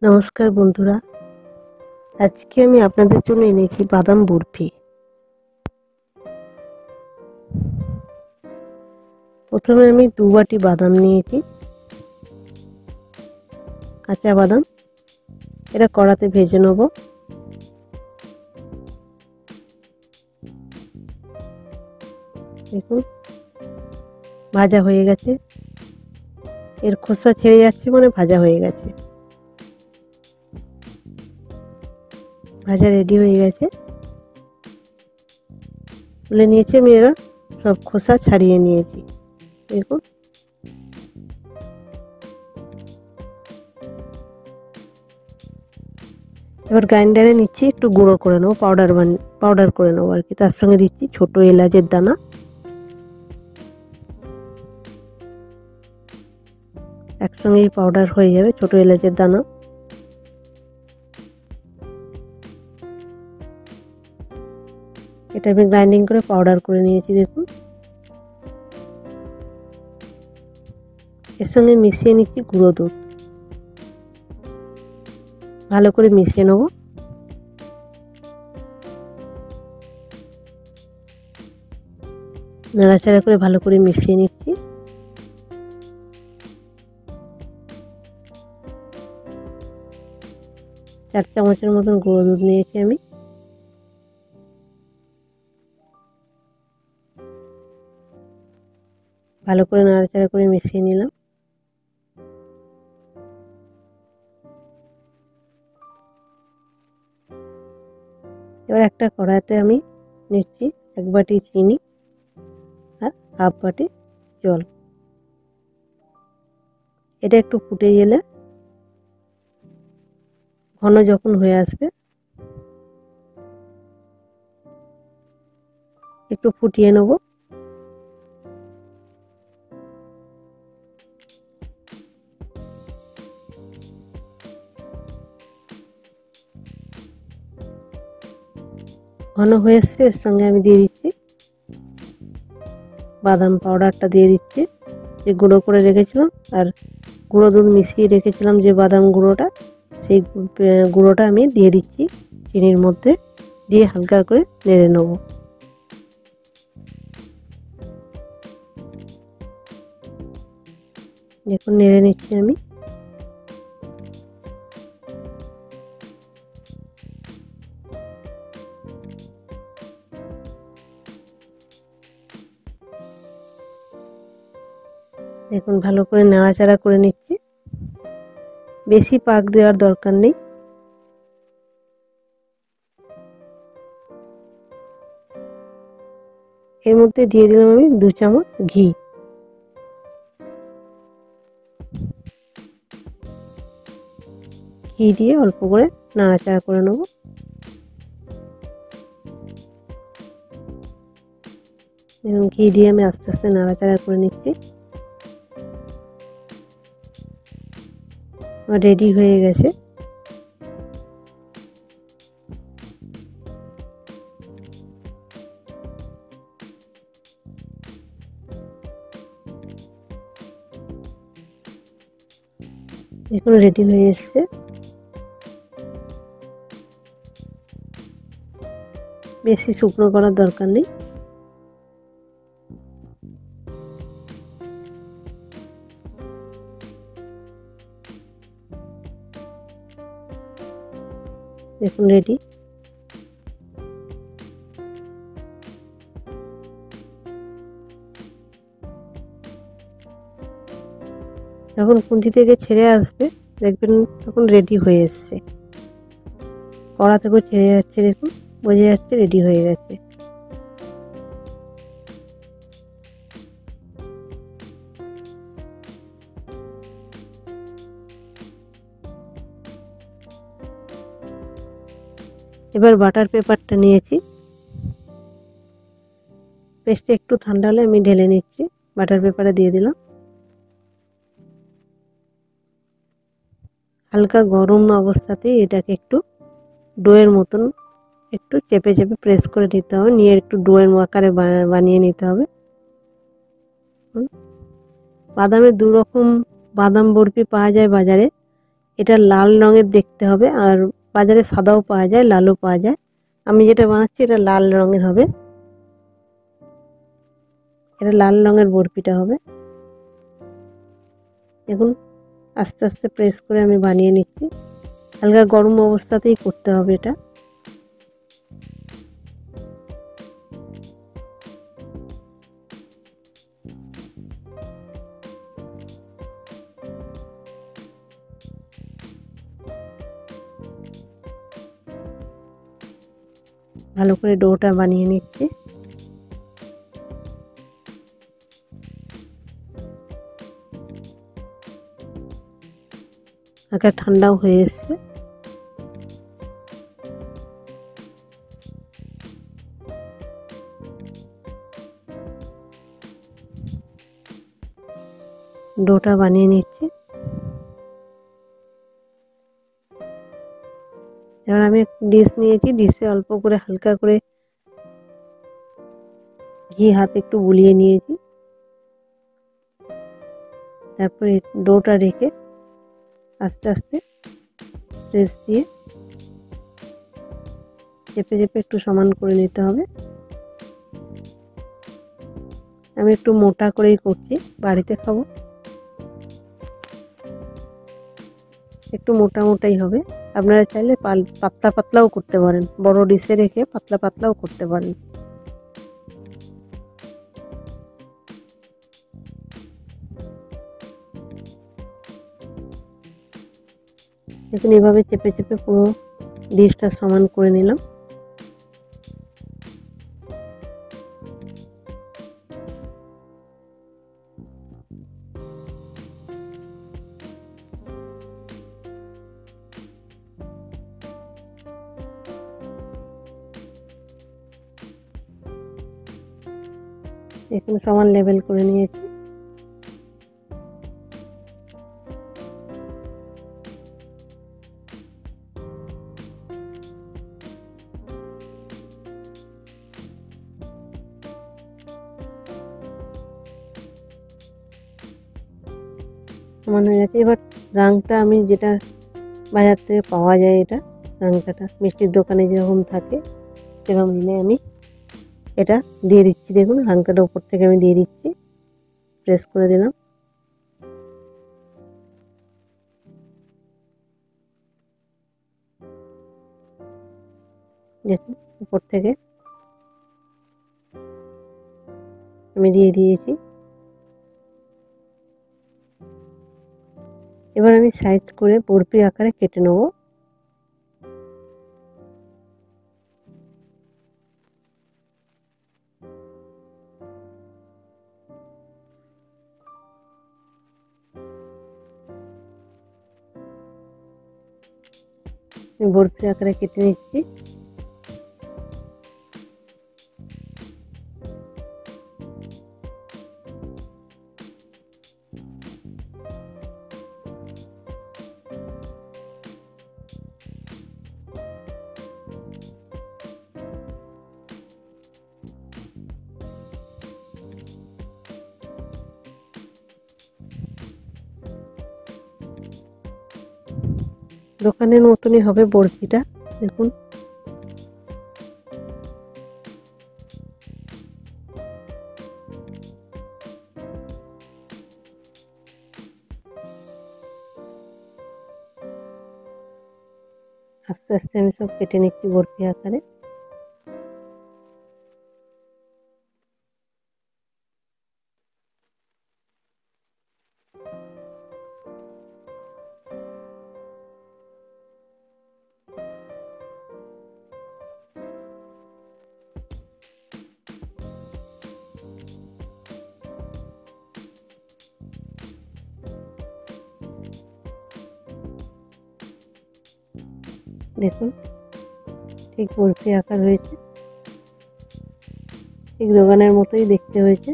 নমস্কার বন্ধুরা, আজকে আমি আপনাদের জন্য এনেছি বাদাম বরফি। প্রথমে আমি 2 বাটি বাদাম নিয়েছি, কাঁচা বাদাম। এটা কড়াতে ভেজে নেব। দেখুন ভাজা হয়ে গেছে, এর খোসা ছেড়ে যাচ্ছে মানে ভাজা হয়ে গেছে। ভাজা রেডি হয়ে গেছে, তুলে নিয়েছি আমি। এরা সব খোসা ছাড়িয়ে নিয়েছি। দেখুন এবার গ্রাইন্ডারে নিচ্ছি, একটু গুঁড়ো করে নেবো, পাউডার করে নেবো আর কি। তার সঙ্গে দিচ্ছি ছোট এলাচের দানা, একসঙ্গেই পাউডার হয়ে যাবে ছোট এলাচের দানা। এটা আমি গ্রাইন্ডিং করে পাউডার করে নিয়েছি। দেখুন এর সঙ্গে মিশিয়ে নিচ্ছি গুঁড়ো দুধ, ভালো করে মিশিয়ে নেব। নাড়াচাড়া করে ভালো করে মিশিয়ে নিচ্ছি। চার চামচের মতন গুঁড়ো দুধ নিয়েছি আমি। ভালো করে নাড়াচাড়া করে মিশিয়ে নিলাম। এবার একটা কড়াইতে আমি নিচ্ছি 1 বাটি চিনি আর 1/2 বাটি জল। এটা একটু ফুটে গেলে, ঘন যখন হয়ে আসবে, একটু ফুটিয়ে নেব। ঘন হয়ে এসছে, এর সঙ্গে আমি দিয়ে দিচ্ছি বাদাম পাউডারটা, দিয়ে দিচ্ছি যে গুঁড়ো করে রেখেছিলাম, আর গুঁড়ো দুধ মিশিয়ে রেখেছিলাম যে বাদাম গুঁড়োটা, সেই গুঁড়োটা আমি দিয়ে দিচ্ছি চিনির মধ্যে, দিয়ে হালকা করে নেড়ে নেব। দেখুন নেড়ে নিচ্ছি আমি। দেখুন ভালো করে নাড়াচাড়া করে নিচ্ছি, বেশি পাক দেওয়ার দরকার নেই। এর মধ্যে দিয়ে দিলাম আমি 2 চামচ ঘি। ঘি দিয়ে অল্প করে নাড়াচাড়া করে নেব। এবং ঘি দিয়ে আমি আস্তে আস্তে নাড়াচাড়া করে নিচ্ছি। রেডি হয়ে গেছে। দেখুন রেডি হয়ে এসছে। বেশি শুকনো করার দরকার নেই। দেখুন রেডি। যখন খুন্তি থেকে ছেড়ে আসবে দেখবেন তখন রেডি হয়ে এসছে। কড়া থেকেও ছেড়ে যাচ্ছে, দেখুন বোঝা যাচ্ছে রেডি হয়ে গেছে। এবার বাটার পেপারটা নিয়েছি, পেস্টটা একটু ঠান্ডা হলে আমি ঢেলে নিচ্ছি। বাটার পেপারে দিয়ে দিলাম। হালকা গরম অবস্থাতেই এটাকে একটু ডোয়ের মতন একটু চেপে চেপে প্রেস করে নিতে হবে, নিয়ে একটু ডোয়ের আকারে বানিয়ে নিতে হবে। বাদামের 2 রকম বাদাম বরফি পাওয়া যায় বাজারে। এটা লাল রঙের দেখতে হবে, আর বাজারে সাদাও পাওয়া যায়, লালও পাওয়া যায়। আমি যেটা বানাচ্ছি এটা লাল রঙের হবে, এটা লাল রঙের বরফিটা হবে। দেখুন আস্তে আস্তে প্রেস করে আমি বানিয়ে নিচ্ছি, হালকা গরম অবস্থাতেই করতে হবে এটা। ভালো করে ডোটা বানিয়ে নিচ্ছি। হালকা ঠান্ডাও হয়ে এসছে। ডোটা বানিয়ে নিচ্ছি। এবার আমি ডিশ নিয়েছি, ডিশে অল্প করে হালকা করে ঘি হাতে একটু বুলিয়ে নিয়েছি। তারপরে ডোটা রেখে আস্তে আস্তে প্রেস দিয়ে চেপে চেপে একটু সমান করে নিতে হবে। আমি একটু মোটা করেই করছি, বাড়িতে খাবো, একটু মোটা মোটাই হবে। আপনারা চাইলে পাতলা পাতলাও করতে পারেন, বড় ডিশে রেখে পাতলা পাতলাও করতে পারেন। দেখুন এভাবে চেপে চেপে পুরো ডিশটা সমান করে নিলাম। দেখুন সমান লেভেল করে নিয়েছি। সমান হয়ে গেছে। এবার রাংটা আমি যেটা বাজার থেকে পাওয়া যায়, এটা রাংটাটা মিষ্টির দোকানে যেরকম থাকে সেরকম এনে আমি এটা দিয়ে দিচ্ছি। দেখুন রাংটাটা উপর থেকে আমি দিয়ে দিচ্ছি, প্রেস করে দিলাম। দেখুন উপর থেকে আমি দিয়ে দিয়েছি। এবার আমি সাইজ করে বরফি আকারে কেটে নেব। বরফি আকারে কেটে নিচ্ছি। দোকানের মতনই হবে বরফিটা। দেখুন আস্তে আস্তে আমি সব কেটে নিচ্ছি বরফি আকারে। দেখুন ঠিক বরফি আকার হয়েছে, ঠিক দোকানের মতোই দেখতে হয়েছে।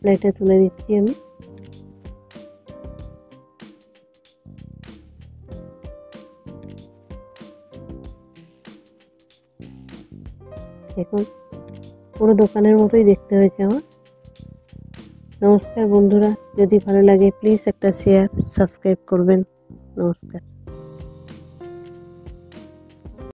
প্লেটে তুলে দিচ্ছি আমি। দেখুন পুরো দোকানের মতোই দেখতে হয়েছে আমার। নমস্কার বন্ধুরা, যদি ভালো লাগে প্লিজ একটা শেয়ার সাবস্ক্রাইব করবেন। নমস্কার।